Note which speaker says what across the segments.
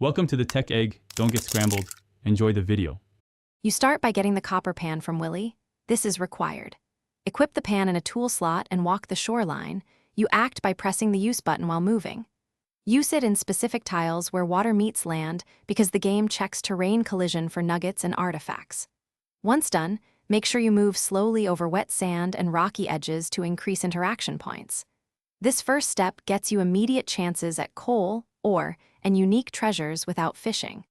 Speaker 1: Welcome to the Tech Egg. Don't get scrambled. Enjoy the video.
Speaker 2: You start by getting the copper pan from Willy. This is required. Equip the pan in a tool slot and walk the shoreline. You act by pressing the use button while moving. Use it in specific tiles where water meets land because the game checks terrain collision for nuggets and artifacts. Once done, make sure you move slowly over wet sand and rocky edges to increase interaction points. This first step gets you immediate chances at coal, ore, and unique treasures without fishing.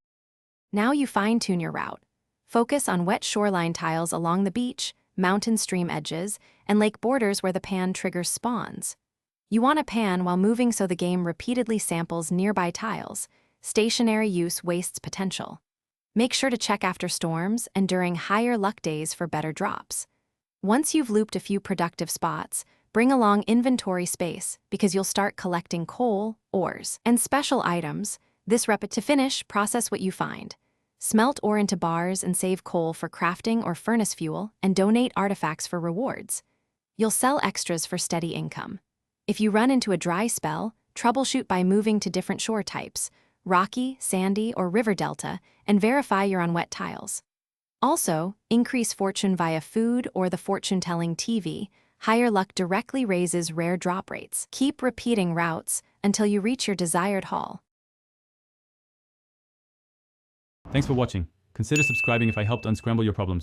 Speaker 2: Now you fine-tune your route. Focus on wet shoreline tiles along the beach, mountain stream edges, and lake borders where the pan triggers spawns. You want to pan while moving so the game repeatedly samples nearby tiles. Stationary use wastes potential. Make sure to check after storms and during higher luck days for better drops. Once you've looped a few productive spots, bring along inventory space because you'll start collecting coal, ores, and special items. To finish, process what you find. Smelt ore into bars and save coal for crafting or furnace fuel, and donate artifacts for rewards. You'll sell extras for steady income. If you run into a dry spell, troubleshoot by moving to different shore types, rocky, sandy, or river delta, and verify you're on wet tiles. Also, increase fortune via food or the fortune-telling TV. Higher luck directly raises rare drop rates. Keep repeating routes until you reach your desired haul.
Speaker 1: Thanks for watching. Consider subscribing if I helped unscramble your problems.